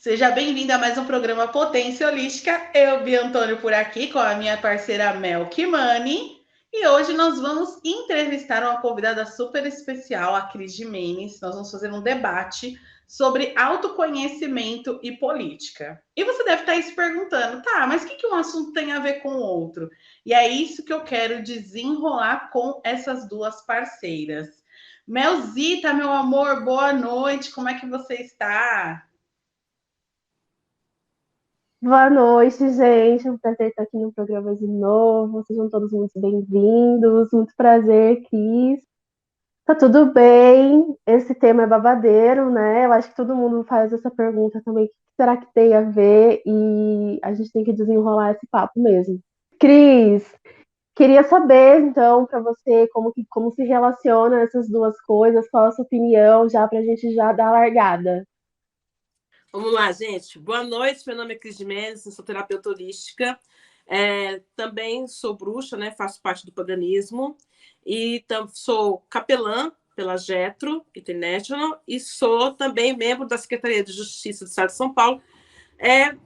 Seja bem-vinda a mais um programa Potência Holística. Eu, Bia Antônio, por aqui com a minha parceira Mel Kimani. E hoje nós vamos entrevistar uma convidada super especial, a Cris Jimenez. Nós vamos fazer um debate sobre autoconhecimento e política. E você deve estar aí se perguntando, tá, mas o que um assunto tem a ver com o outro? E é isso que eu quero desenrolar com essas duas parceiras. Melzita, meu amor, boa noite. Como é que você está? Boa noite, gente. É um prazer estar aqui no programa de novo. Sejam todos muito bem-vindos. Muito prazer, Cris. Tá tudo bem. Esse tema é babadeiro, né? Eu acho que todo mundo faz essa pergunta também. O que será que tem a ver? E a gente tem que desenrolar esse papo mesmo. Cris, queria saber, então, para você, como se relaciona essas duas coisas, qual a sua opinião, já para a gente já dar a largada. Vamos lá, gente. Boa noite, meu nome é Cris Jimenez, sou terapeuta holística. Também sou bruxa, né? Faço parte do paganismo. E sou capelã pela Getro International e sou também membro da Secretaria de Justiça do Estado de São Paulo,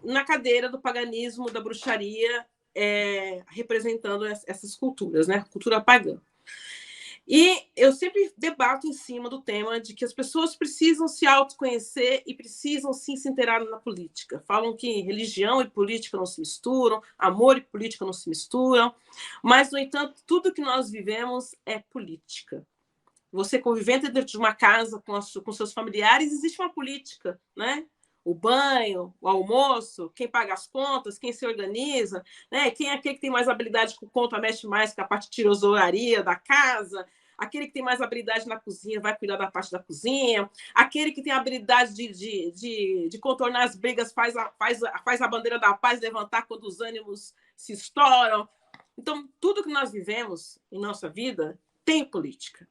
na cadeira do paganismo, da bruxaria, representando essas culturas, né? Cultura pagã. E eu sempre debato em cima do tema de que as pessoas precisam se autoconhecer e precisam sim se inteirar na política. Falam que religião e política não se misturam, amor e política não se misturam, mas, no entanto, tudo que nós vivemos é política. Você convivendo dentro de uma casa com seus familiares, existe uma política, né? O banho, o almoço, quem paga as contas, quem se organiza, né? Quem é aquele que tem mais habilidade com conta, mexe mais com a parte de tirosouraria da casa, aquele que tem mais habilidade na cozinha vai cuidar da parte da cozinha, aquele que tem habilidade de contornar as brigas faz a bandeira da paz levantar quando os ânimos se estouram. Então, tudo que nós vivemos em nossa vida tem política.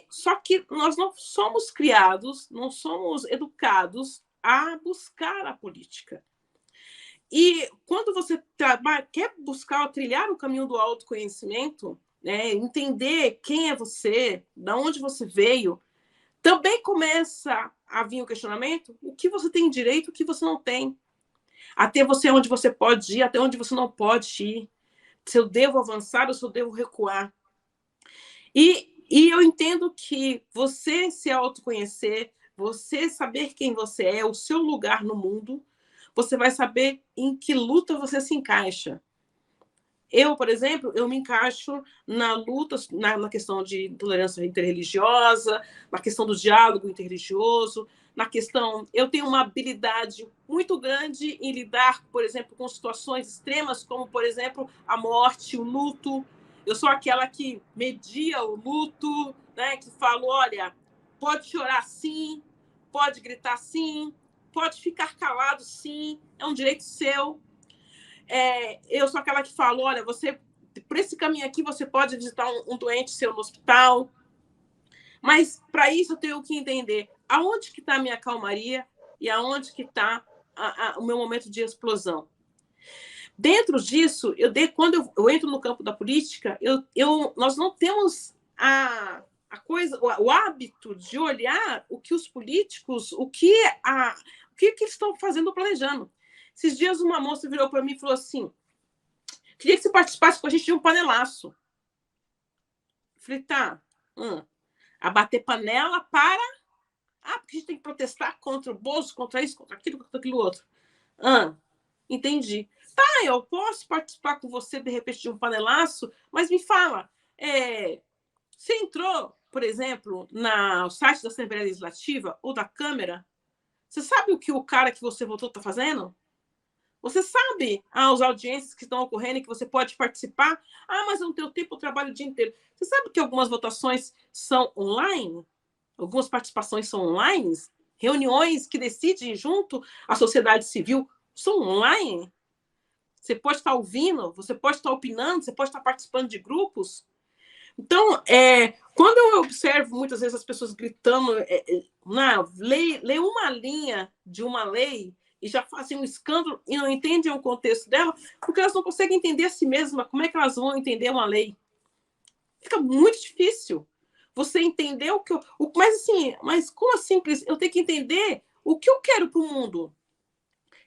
Só que nós não somos criados, não somos educados a buscar a política. E quando você quer buscar trilhar o caminho do autoconhecimento, né, entender quem é você, de onde você veio, também começa a vir o questionamento: o que você tem direito, o que você não tem. Até você onde você pode ir, até onde você não pode ir. Se eu devo avançar ou se eu devo recuar. E eu entendo que você se autoconhecer, você saber quem você é, o seu lugar no mundo, você vai saber em que luta você se encaixa. Eu, por exemplo, eu me encaixo na luta, na questão de tolerância interreligiosa, na questão do diálogo interreligioso, na questão... Eu tenho uma habilidade muito grande em lidar, por exemplo, com situações extremas, como, por exemplo, a morte, o luto. Eu sou aquela que media o luto, né? Que falo, olha, pode chorar sim, pode gritar sim, pode ficar calado sim, é um direito seu. Eu sou aquela que falo, olha, você, por esse caminho aqui, você pode visitar um doente seu no hospital, mas para isso eu tenho que entender aonde que está a minha calmaria e aonde que está o meu momento de explosão. Dentro disso, quando eu entro no campo da política, nós não temos o hábito de olhar o que os políticos, o que eles estão fazendo, planejando. Esses dias uma moça virou para mim e falou assim: queria que você participasse com a gente de um panelaço. Falei, tá. Abater panela para... porque a gente tem que protestar contra o Bolso, contra isso, contra aquilo outro. Entendi. Tá, eu posso participar com você, de repente, de um panelaço, mas me fala, você entrou, por exemplo, no site da Assembleia Legislativa ou da Câmara? Você sabe o que o cara que você votou está fazendo? Você sabe as audiências que estão ocorrendo e que você pode participar? Mas eu não tenho tempo, eu trabalho o dia inteiro. Você sabe que algumas votações são online? Algumas participações são online? Reuniões que decidem junto à sociedade civil são online? Você pode estar ouvindo, você pode estar opinando, você pode estar participando de grupos. Então, quando eu observo muitas vezes as pessoas gritando, lê uma linha de uma lei e já fazem um escândalo e não entendem o contexto dela, porque elas não conseguem entender a si mesmas. Como é que elas vão entender uma lei? Fica muito difícil você entender o que mas como assim, Cris? Eu tenho que entender O que eu quero para o mundo?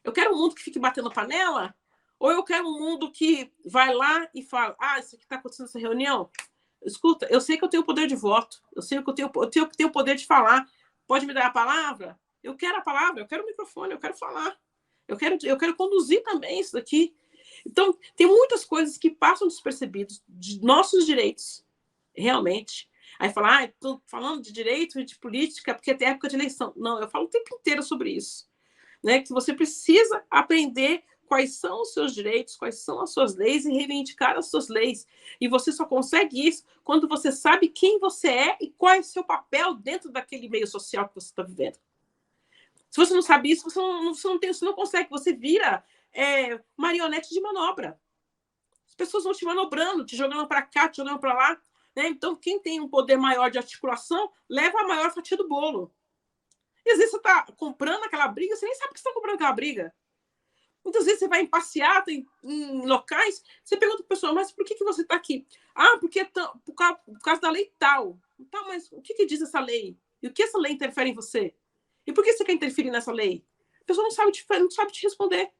Eu quero um mundo que fique batendo panela? Ou eu quero um mundo que vai lá e fala, isso aqui está acontecendo nessa reunião? Escuta, eu sei que eu tenho poder de voto, eu sei que eu tenho poder de falar. Pode me dar a palavra? Eu quero a palavra, eu quero o microfone, eu quero falar. Eu quero conduzir também isso daqui. Então, tem muitas coisas que passam despercebidos de nossos direitos, realmente. Aí falar, estou falando de direito e de política porque tem época de eleição. Não, eu falo o tempo inteiro sobre isso. Né? Que você precisa aprender quais são os seus direitos, quais são as suas leis e reivindicar as suas leis. E você só consegue isso quando você sabe quem você é e qual é o seu papel dentro daquele meio social que você está vivendo. Se você não sabe isso, você não consegue, você vira marionete de manobra. As pessoas vão te manobrando, te jogando para cá, te jogando para lá. Né? Então, quem tem um poder maior de articulação, leva a maior fatia do bolo. E às vezes você está comprando aquela briga, você nem sabe que você está comprando aquela briga. Muitas vezes você vai em passeata, em locais, você pergunta para a pessoa, mas por que você está aqui? Porque por causa da lei tal. Tá, mas o que diz essa lei? E o que essa lei interfere em você? E por que você quer interferir nessa lei? A pessoa não sabe te responder.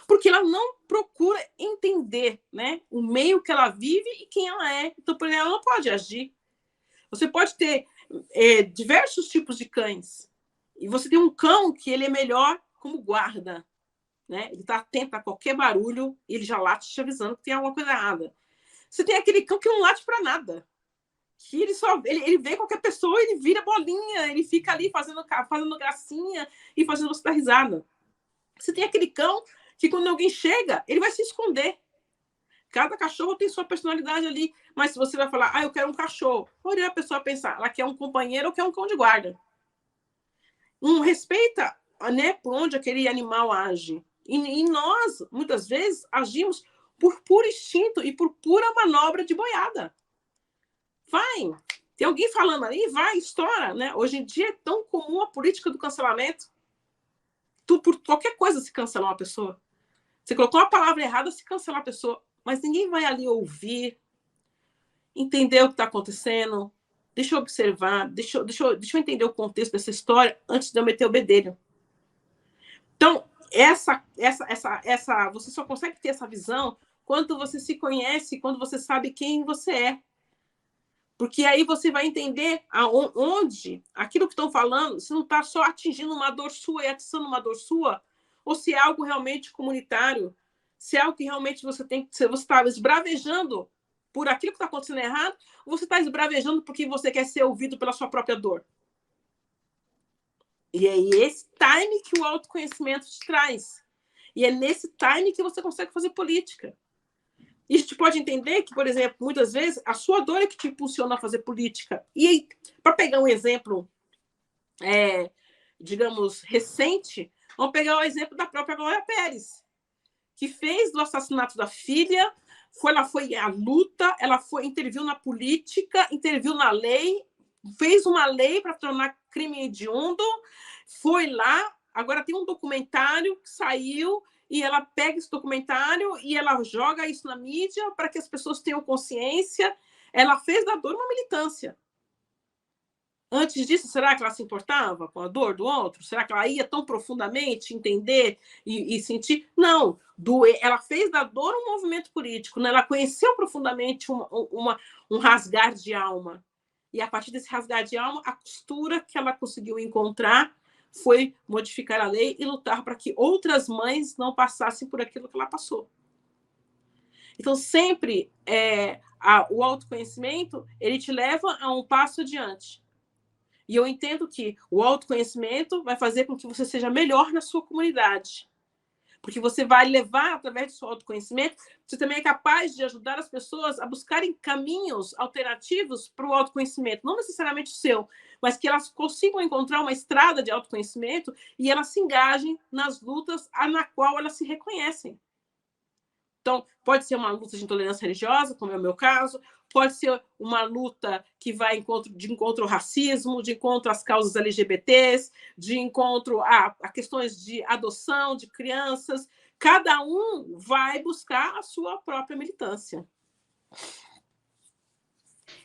Porque ela não procura entender, né, o meio que ela vive e quem ela é. Então, por exemplo, ela não pode agir. Você pode ter diversos tipos de cães. E você tem um cão que ele é melhor como guarda. Né? Ele está atento a qualquer barulho e ele já late te avisando que tem alguma coisa errada. Você tem aquele cão que não late para nada. Que ele vê qualquer pessoa, ele vira bolinha, ele fica ali fazendo gracinha e fazendo você dar risada. Você tem aquele cão que quando alguém chega, ele vai se esconder. Cada cachorro tem sua personalidade ali, mas se você vai falar, eu quero um cachorro, pode a pessoa pensar, ela quer um companheiro ou quer um cão de guarda. Não respeita, né, por onde aquele animal age. E nós, muitas vezes, agimos por puro instinto e por pura manobra de boiada. Vai, tem alguém falando ali, vai, estoura, né? Hoje em dia é tão comum a política do cancelamento. Por qualquer coisa se cancela uma pessoa. Você colocou uma palavra errada, se cancela a pessoa. Mas ninguém vai ali ouvir, entender o que está acontecendo. Deixa eu observar, deixa eu entender o contexto dessa história antes de eu meter o bedelho. Então, você só consegue ter essa visão quando você se conhece, quando você sabe quem você é. Porque aí você vai entender onde aquilo que estão falando, se não está só atingindo uma dor sua e atiçando uma dor sua, ou se é algo realmente comunitário, se é algo que realmente você está esbravejando por aquilo que está acontecendo errado, ou você está esbravejando porque você quer ser ouvido pela sua própria dor. E é esse time que o autoconhecimento te traz. E é nesse time que você consegue fazer política. E a gente pode entender que, por exemplo, muitas vezes, a sua dor é que te impulsiona a fazer política. E para pegar um exemplo, digamos, recente, vamos pegar o exemplo da própria Glória Pérez, que fez do assassinato da filha, ela foi à luta, interviu na política, interviu na lei, fez uma lei para tornar crime hediondo, foi lá, agora tem um documentário que saiu, e ela pega esse documentário e ela joga isso na mídia para que as pessoas tenham consciência. Ela fez da dor uma militância. Antes disso, será que ela se importava com a dor do outro? Será que ela ia tão profundamente entender e sentir? Não. Ela fez da dor um movimento político. Né? Ela conheceu profundamente um rasgar de alma. E a partir desse rasgar de alma, a costura que ela conseguiu encontrar foi modificar a lei e lutar para que outras mães não passassem por aquilo que ela passou. Então, sempre o autoconhecimento, ele te leva a um passo adiante. E eu entendo que o autoconhecimento vai fazer com que você seja melhor na sua comunidade. Porque você vai levar, através do seu autoconhecimento, você também é capaz de ajudar as pessoas a buscarem caminhos alternativos para o autoconhecimento. Não necessariamente o seu, mas que elas consigam encontrar uma estrada de autoconhecimento e elas se engajem nas lutas na qual elas se reconhecem. Então, pode ser uma luta de intolerância religiosa, como é o meu caso, pode ser uma luta que vai de encontro ao racismo, de encontro às causas LGBTs, de encontro a questões de adoção de crianças. Cada um vai buscar a sua própria militância.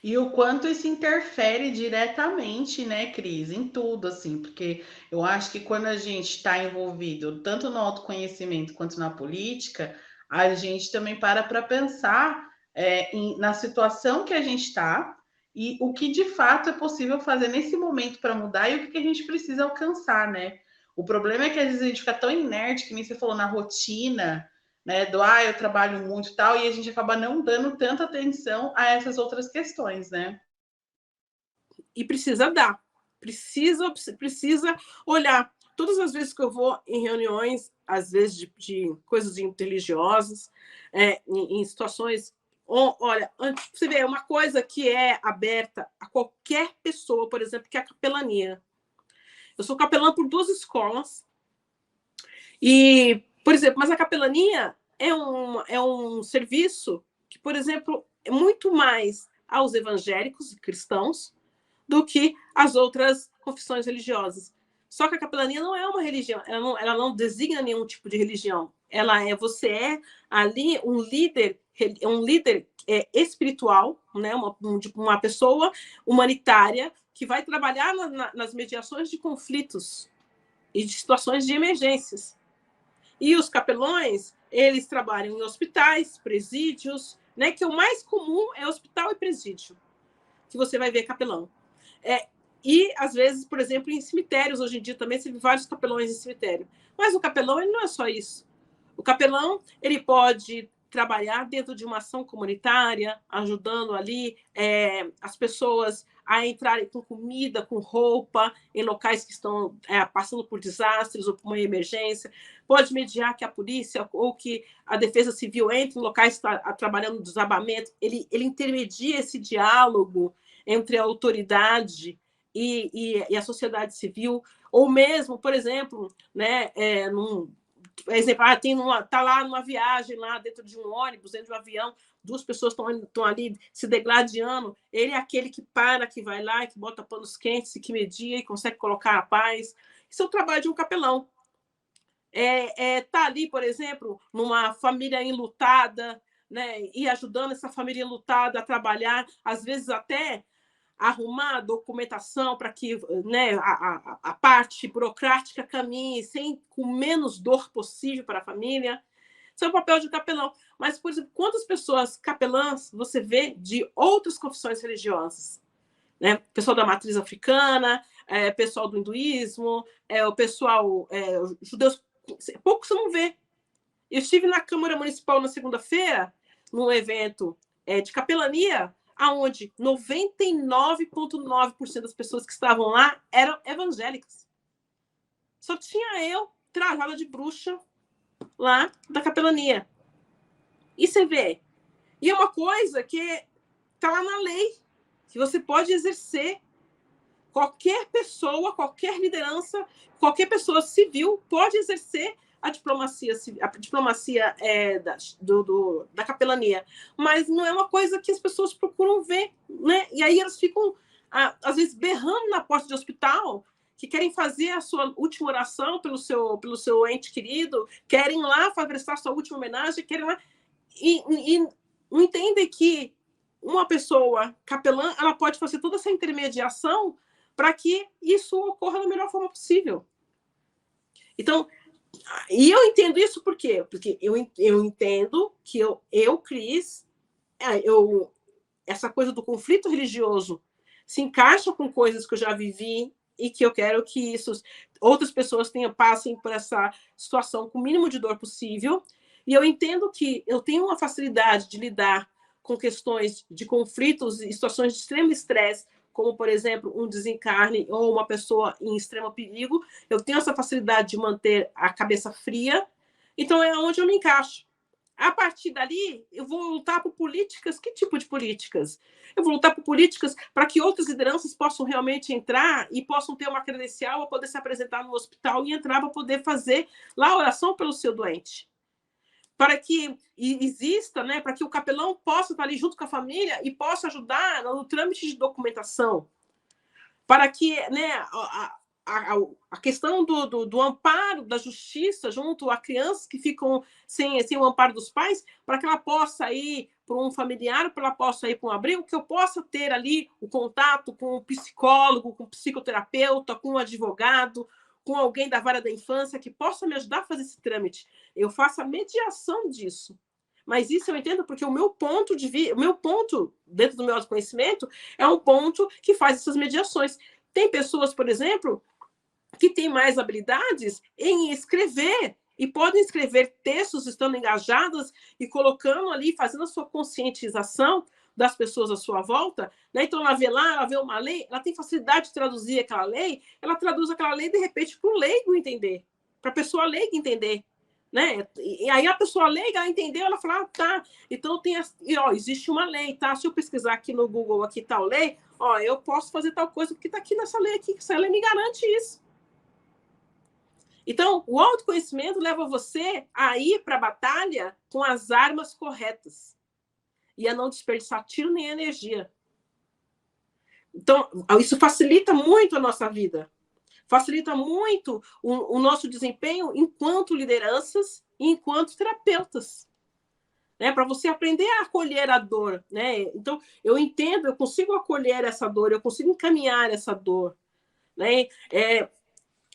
E o quanto isso interfere diretamente, né, Cris, em tudo, assim, porque eu acho que quando a gente está envolvido tanto no autoconhecimento quanto na política, a gente também para pensar na situação que a gente está e o que de fato é possível fazer nesse momento para mudar e o que a gente precisa alcançar, né? O problema é que às vezes a gente fica tão inerte, que nem você falou, na rotina, né? Eu trabalho muito e tal, e a gente acaba não dando tanta atenção a essas outras questões, né? E precisa dar, precisa olhar. Todas as vezes que eu vou em reuniões, às vezes de coisas interreligiosas, em situações. Olha, antes você vê uma coisa que é aberta a qualquer pessoa, por exemplo, que é a capelania. Eu sou capelã por 2 escolas. E, por exemplo, mas a capelania é um serviço que, por exemplo, é muito mais aos evangélicos e cristãos do que as outras confissões religiosas. Só que a capelania não é uma religião, ela não designa nenhum tipo de religião. Você é ali um líder espiritual, né? Uma pessoa humanitária que vai trabalhar nas mediações de conflitos e de situações de emergências. E os capelões, eles trabalham em hospitais, presídios, né? Que o mais comum é hospital e presídio, que você vai ver capelão. E, às vezes, por exemplo, em cemitérios, hoje em dia também se vê vários capelões em cemitério. Mas o capelão, ele não é só isso. O capelão, ele pode trabalhar dentro de uma ação comunitária, ajudando ali as pessoas a entrarem com comida, com roupa, em locais que estão passando por desastres ou por uma emergência. Pode mediar que a polícia ou que a defesa civil entre em locais que estão trabalhando no desabamento. Ele intermedia esse diálogo entre a autoridade e a sociedade civil, ou mesmo, por exemplo, né, tá lá numa viagem, lá dentro de um ônibus, dentro de um avião, 2 pessoas estão ali se degladiando, ele é aquele que para, que vai lá, que bota panos quentes, que media e consegue colocar a paz. Isso é o trabalho de um capelão. Tá ali, por exemplo, numa família enlutada, né, e ajudando essa família enlutada a trabalhar, às vezes até arrumar a documentação para que, né, a parte burocrática caminhe com menos dor possível para a família. Isso é o papel de capelão. Mas, por exemplo, quantas pessoas capelãs você vê de outras confissões religiosas? Né? Pessoal da matriz africana, pessoal do hinduísmo, o pessoal judeus, pouco você não vê. Eu estive na Câmara Municipal na segunda-feira, num evento de capelania, onde 99,9% das pessoas que estavam lá eram evangélicas. Só tinha eu, trajada de bruxa, lá da capelania. E você vê. E é uma coisa que está lá na lei, que você pode exercer. Qualquer pessoa, qualquer liderança, qualquer pessoa civil pode exercer a diplomacia da capelania. Mas não é uma coisa que as pessoas procuram ver, né? E aí elas ficam, às vezes, berrando na porta de hospital, que querem fazer a sua última oração pelo seu ente querido, querem lá prestar sua última homenagem, querem lá... E não entendem que uma pessoa capelã, ela pode fazer toda essa intermediação para que isso ocorra da melhor forma possível. Então, e eu entendo isso por quê? Porque eu entendo que Cris, essa coisa do conflito religioso se encaixa com coisas que eu já vivi e que eu quero que outras pessoas passem por essa situação com o mínimo de dor possível. E eu entendo que eu tenho uma facilidade de lidar com questões de conflitos e situações de extremo estresse, como, por exemplo, um desencarne ou uma pessoa em extremo perigo. Eu tenho essa facilidade de manter a cabeça fria. Então, é onde eu me encaixo. A partir dali, eu vou lutar por políticas. Que tipo de políticas? Eu vou lutar por políticas para que outras lideranças possam realmente entrar e possam ter uma credencial para poder se apresentar no hospital e entrar para poder fazer lá a oração pelo seu doente. Para que exista, né, para que o capelão possa estar ali junto com a família e possa ajudar no trâmite de documentação. Para que, né, a questão do amparo da justiça junto a crianças que ficam sem o amparo dos pais, para que ela possa ir para um familiar, para ela possa ir para um abrigo, que eu possa ter ali o contato com um psicólogo, com um psicoterapeuta, com um advogado, com alguém da vara da infância que possa me ajudar a fazer esse trâmite. Eu faço a mediação disso. Mas isso eu entendo porque o meu ponto dentro do meu autoconhecimento é um ponto que faz essas mediações. Tem pessoas, por exemplo, que têm mais habilidades em escrever e podem escrever textos estando engajadas e colocando ali, fazendo a sua conscientização das pessoas à sua volta, né? Então ela vê lá, ela vê uma lei, ela tem facilidade de traduzir aquela lei, ela traduz aquela lei de repente para o leigo entender, para a pessoa leiga entender, né? E aí a pessoa leiga, ela entendeu, ela fala, tá, então existe uma lei, tá? Se eu pesquisar aqui no Google, aqui tal lei, eu posso fazer tal coisa, porque está aqui nessa lei aqui, que essa lei me garante isso. Então, o autoconhecimento leva você a ir para a batalha com as armas corretas e a não desperdiçar tiro nem energia. Então, isso facilita muito a nossa vida. Facilita muito o nosso desempenho enquanto lideranças e enquanto terapeutas. Né? Para você aprender a acolher a dor. Né? Então, eu entendo, eu consigo acolher essa dor, eu consigo encaminhar essa dor. Né?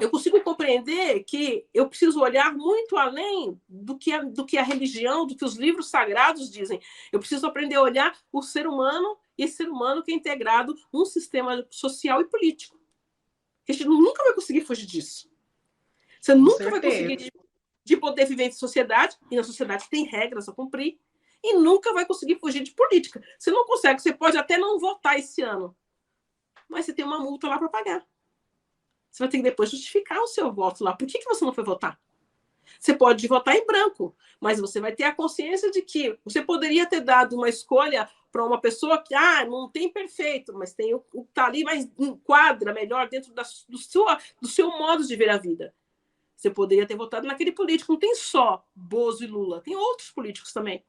Eu consigo compreender que eu preciso olhar muito além do que a religião, do que os livros sagrados dizem. Eu preciso aprender a olhar o ser humano e esse ser humano que é integrado num sistema social e político. A gente nunca vai conseguir fugir disso. Você nunca vai conseguir de poder viver em sociedade, e na sociedade tem regras a cumprir, e nunca vai conseguir fugir de política. Você não consegue, você pode até não votar esse ano, mas você tem uma multa lá para pagar. Você vai ter que depois justificar o seu voto lá. Por que você não foi votar? Você pode votar em branco, mas você vai ter a consciência de que você poderia ter dado uma escolha para uma pessoa que não tem perfeito, mas tem o que está ali, mas enquadra melhor dentro do seu modo de ver a vida. Você poderia ter votado naquele político. Não tem só Bozo e Lula, tem outros políticos também.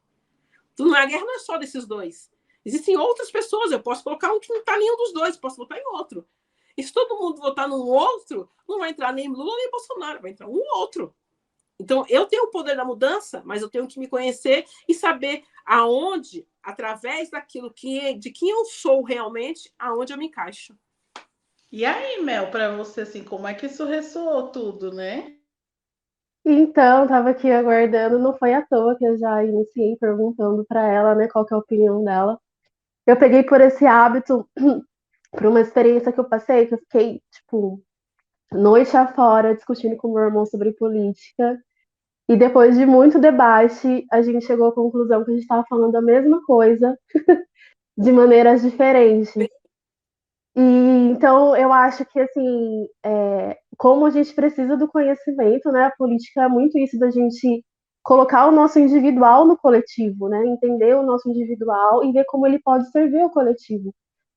Então, a guerra não é só desses dois. Existem outras pessoas. Eu posso colocar um que não está nenhum dos dois, posso votar em outro. E se todo mundo votar num outro, não vai entrar nem Lula nem Bolsonaro, vai entrar um outro. Então, eu tenho o poder da mudança, mas eu tenho que me conhecer e saber aonde, através daquilo de quem eu sou realmente, aonde eu me encaixo. E aí, Mel, para você, assim, como é que isso ressoou tudo, né? Então, estava aqui aguardando, não foi à toa que eu já iniciei perguntando para ela, né, qual que é a opinião dela. Eu peguei por esse hábito, por uma experiência que eu passei, que eu fiquei, tipo, noite afora discutindo com meu irmão sobre política. E depois de muito debate, a gente chegou à conclusão que a gente estava falando a mesma coisa, de maneiras diferentes. E então eu acho que assim, como a gente precisa do conhecimento, né? A política é muito isso da gente colocar o nosso individual no coletivo, né? Entender o nosso individual e ver como ele pode servir ao coletivo.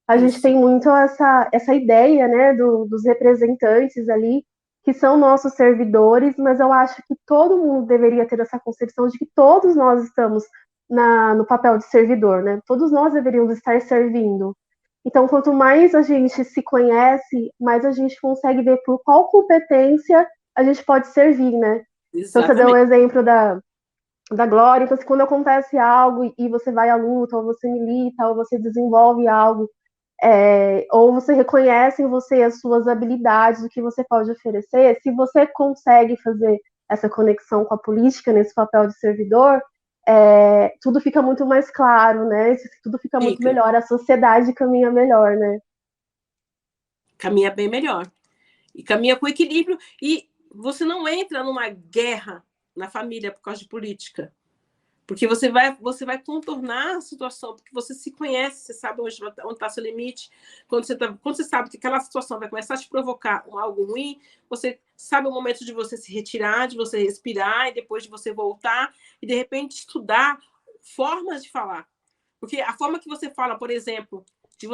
A gente tem muito essa ideia, né, dos representantes ali, que são nossos servidores, mas eu acho que todo mundo deveria ter essa concepção de que todos nós estamos no papel de servidor, né? Todos nós deveríamos estar servindo. Então, quanto mais a gente se conhece, mais a gente consegue ver por qual competência a gente pode servir, né? Exatamente. Então, você deu o exemplo da Glória. Então, quando acontece algo e você vai à luta, ou você milita, ou você desenvolve algo, ou você reconhece em você as suas habilidades, o que você pode oferecer, se você consegue fazer essa conexão com a política nesse papel de servidor, tudo fica muito mais claro, né? Tudo fica muito melhor, a sociedade caminha melhor, né? Caminha bem melhor. E caminha com equilíbrio. E você não entra numa guerra na família por causa de política. Porque você vai contornar a situação, porque você se conhece, você sabe onde está seu limite. Quando você sabe que aquela situação vai começar a te provocar algo ruim, você sabe o momento de você se retirar, de você respirar, e depois de você voltar, e de repente estudar formas de falar. Porque a forma que você fala, por exemplo, que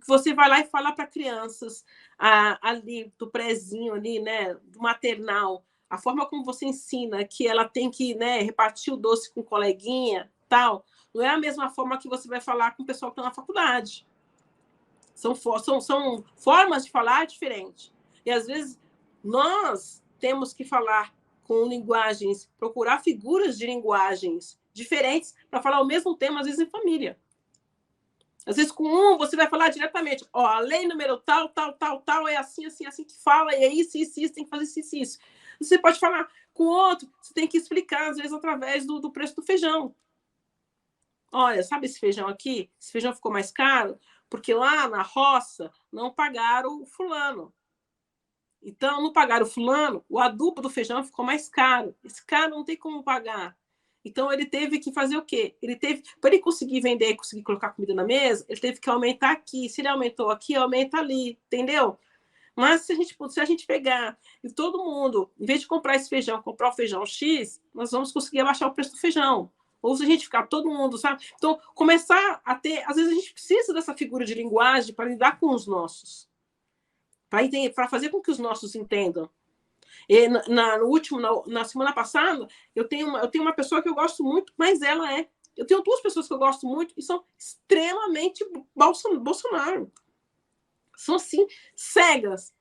você vai lá e fala para crianças ali, do prézinho ali, né, do maternal, a forma como você ensina que ela tem que, né, repartir o doce com o coleguinha, tal, não é a mesma forma que você vai falar com o pessoal que está na faculdade. São formas de falar diferentes. E, às vezes, nós temos que falar com linguagens, procurar figuras de linguagens diferentes para falar o mesmo tema, às vezes em família. Às vezes com um você vai falar diretamente, ó, a lei número tal, é assim, assim, assim que fala, e é isso, tem que fazer isso, isso. Você pode falar com outro, você tem que explicar, às vezes, através do preço do feijão. Olha, sabe esse feijão aqui? Esse feijão ficou mais caro porque lá na roça não pagaram o fulano. Então, não pagaram o fulano, o adubo do feijão ficou mais caro. Esse cara não tem como pagar. Então, ele teve que fazer o quê? Para ele conseguir vender e conseguir colocar comida na mesa, ele teve que aumentar aqui. Se ele aumentou aqui, aumenta ali, entendeu? Mas se a gente pegar e todo mundo, em vez de comprar esse feijão, comprar o feijão X, nós vamos conseguir abaixar o preço do feijão. Ou se a gente ficar todo mundo, sabe? Então, começar a ter... Às vezes a gente precisa dessa figura de linguagem para lidar com os nossos. Para fazer com que os nossos entendam. E na semana passada, eu tenho uma pessoa que eu gosto muito, mas eu tenho duas pessoas que eu gosto muito e são extremamente Bolsonaro. São, assim, cegas.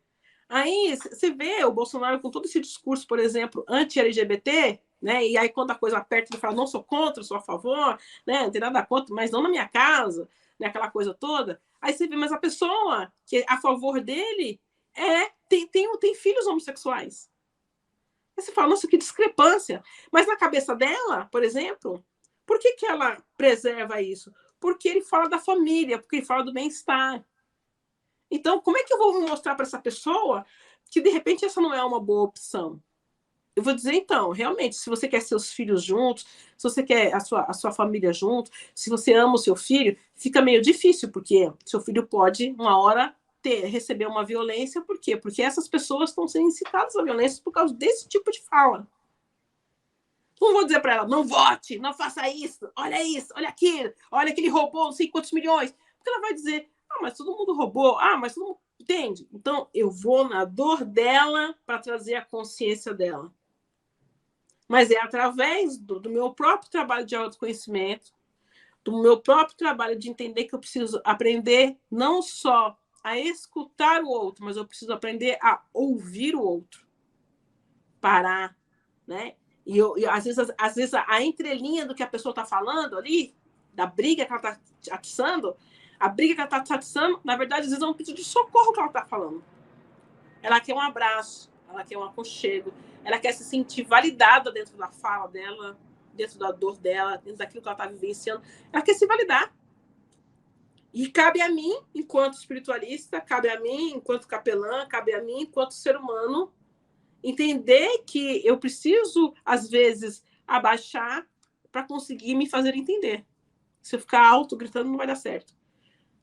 Aí você vê o Bolsonaro com todo esse discurso, por exemplo, anti-LGBT, né? E aí, quando a coisa aperta, ele fala, não sou contra, sou a favor, né? Não tem nada contra, mas não na minha casa, né? Aquela coisa toda. Aí você vê, mas a pessoa que é a favor dele tem filhos homossexuais. Aí você fala, nossa, que discrepância. Mas na cabeça dela, por exemplo, por que ela preserva isso? Porque ele fala da família, porque ele fala do bem-estar. Então, como é que eu vou mostrar para essa pessoa que, de repente, essa não é uma boa opção? Eu vou dizer, então, realmente, se você quer seus filhos juntos, se você quer a sua família junto, se você ama o seu filho, fica meio difícil, porque seu filho pode, uma hora, receber uma violência. Por quê? Porque essas pessoas estão sendo incitadas à violência por causa desse tipo de fala. Não vou dizer para ela, não vote, não faça isso, olha aquilo, olha que ele roubou não sei quantos milhões. Porque ela vai dizer, mas todo mundo roubou, mas todo mundo... Entende? Então, eu vou na dor dela para trazer a consciência dela. Mas é através do meu próprio trabalho de autoconhecimento, do meu próprio trabalho de entender que eu preciso aprender não só a escutar o outro, mas eu preciso aprender a ouvir o outro. Parar, né? E às vezes a entrelinha do que a pessoa está falando ali, da briga que ela está atiçando, a briga que ela está atiçando, na verdade, às vezes é um pedido de socorro que ela está falando. Ela quer um abraço, ela quer um aconchego, ela quer se sentir validada dentro da fala dela, dentro da dor dela, dentro daquilo que ela está vivenciando. Ela quer se validar. E cabe a mim, enquanto espiritualista, cabe a mim, enquanto capelã, cabe a mim, enquanto ser humano, entender que eu preciso, às vezes, abaixar para conseguir me fazer entender. Se eu ficar alto gritando, não vai dar certo.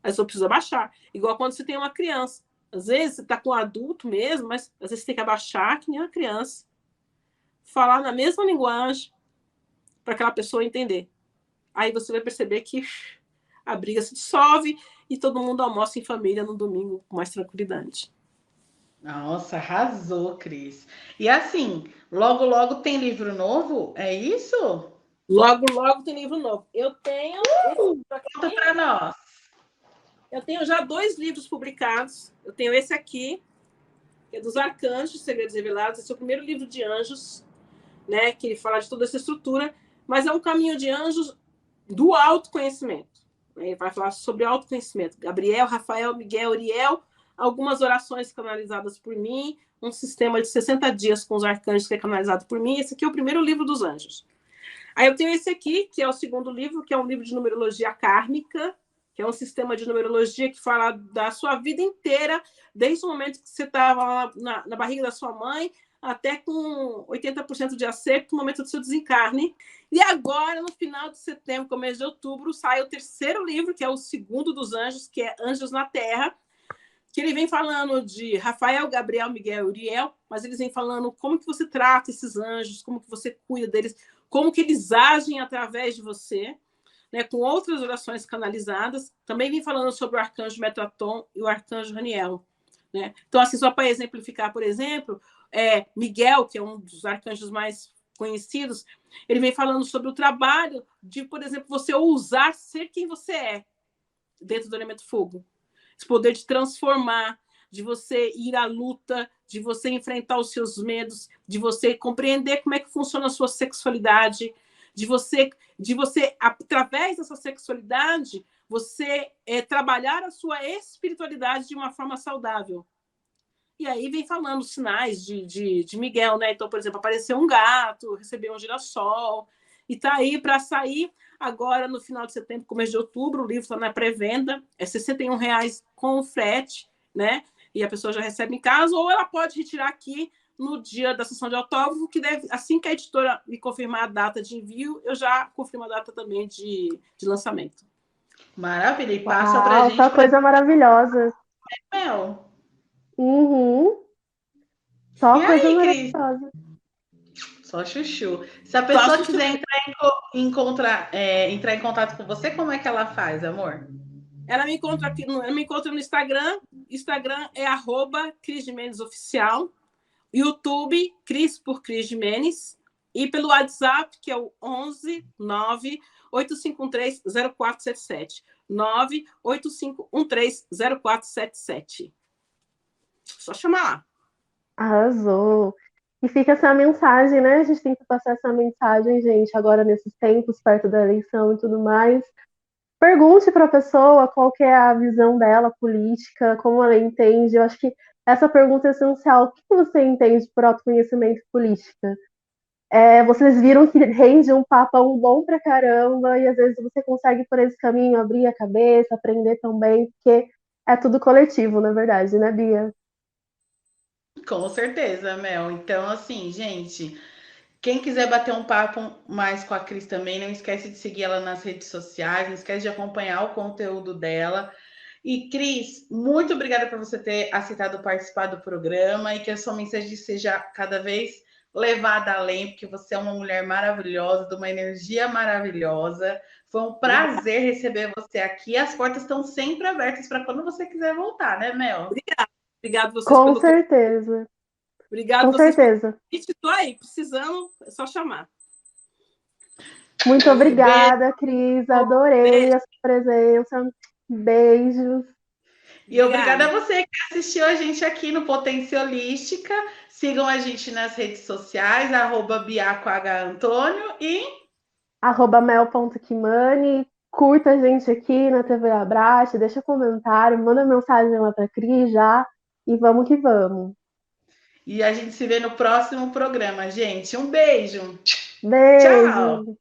Mas eu preciso abaixar. Igual quando você tem uma criança. Às vezes você está com um adulto mesmo, mas às vezes você tem que abaixar que nem uma criança. Falar na mesma linguagem para aquela pessoa entender. Aí você vai perceber que a briga se dissolve e todo mundo almoça em família no domingo com mais tranquilidade. Nossa, arrasou, Cris. E assim, logo, logo tem livro novo? É isso? Logo, logo tem livro novo. Eu tenho... Conta para nós. Eu tenho já 2 livros publicados. Eu tenho esse aqui, que é dos Arcanjos, Segredos Revelados. Esse é o primeiro livro de anjos, né? Que ele fala de toda essa estrutura, mas é um caminho de anjos do autoconhecimento. Ele vai falar sobre autoconhecimento. Gabriel, Rafael, Miguel, Uriel, algumas orações canalizadas por mim, um sistema de 60 dias com os arcanjos que é canalizado por mim. Esse aqui é o primeiro livro dos anjos. Aí eu tenho esse aqui, que é o segundo livro, que é um livro de numerologia kármica, que é um sistema de numerologia que fala da sua vida inteira, desde o momento que você estava na barriga da sua mãe, até com 80% de acerto no momento do seu desencarne. E agora, no final de setembro, começo de outubro, sai o terceiro livro, que é o segundo dos anjos, que é Anjos na Terra, que ele vem falando de Rafael, Gabriel, Miguel e Uriel, mas eles vêm falando como que você trata esses anjos, como que você cuida deles, como que eles agem através de você, né, com outras orações canalizadas. Também vem falando sobre o arcanjo Metatron e o arcanjo Raniel. Né? Então, assim, só para exemplificar, por exemplo, Miguel, que é um dos arcanjos mais conhecidos, ele vem falando sobre o trabalho de, por exemplo, você ousar ser quem você é dentro do elemento fogo. Esse poder de transformar, de você ir à luta, de você enfrentar os seus medos, de você compreender como é que funciona a sua sexualidade, de você, através dessa sexualidade, você trabalhar a sua espiritualidade de uma forma saudável. E aí vem falando sinais de Miguel, né? Então, por exemplo, apareceu um gato, recebeu um girassol, e está aí para sair agora no final de setembro, começo de outubro. O livro está na pré-venda, é R$ 61,00 com frete, né? E a pessoa já recebe em casa, ou ela pode retirar aqui no dia da sessão de autógrafo, que deve, assim que a editora me confirmar a data de envio, eu já confirmo a data também de lançamento. Maravilha, e passa para a gente. Só coisa maravilhosa. Mel. Uhum. Só E coisa aí, Cris? maravilhosa. Só chuchu. Se a pessoa quiser entrar em contato com você, como é que ela faz, amor? Ela me encontra no Instagram. Instagram é @CrisGimenezOficial. YouTube, Cris por Cris Gimenez. E pelo WhatsApp, que é o 11 98513 0477. 98513 0477. Só chamar lá. Arrasou. E fica essa mensagem, né? A gente tem que passar essa mensagem, gente, agora nesses tempos, perto da eleição e tudo mais. Pergunte para a pessoa qual que é a visão dela política, como ela entende. Eu acho que essa pergunta é essencial. O que você entende por autoconhecimento política? Vocês viram que rende um papão bom pra caramba, e às vezes você consegue por esse caminho abrir a cabeça, aprender também, porque é tudo coletivo, na verdade, né, Bia? Com certeza, Mel. Então, assim, gente, quem quiser bater um papo mais com a Cris também, não esquece de seguir ela nas redes sociais, não esquece de acompanhar o conteúdo dela. E, Cris, muito obrigada por você ter aceitado participar do programa e que a sua mensagem seja cada vez levada além, porque você é uma mulher maravilhosa, de uma energia maravilhosa. Foi um prazer receber você aqui. As portas estão sempre abertas para quando você quiser voltar, né, Mel? Obrigado vocês Com pelo certeza. Obrigado Com vocês certeza. Estou aí, precisando, é só chamar. Muito obrigada, Cris. Adorei a sua presença. Beijos. E obrigada a você que assistiu a gente aqui no Potência Holística. Sigam a gente nas redes sociais, @biacohantônio e @mel.kimani. Curta a gente aqui na TV Abraço, deixa comentário, manda mensagem lá para Cris já e vamos que vamos. E a gente se vê no próximo programa, gente. Um beijo. Beijo. Tchau.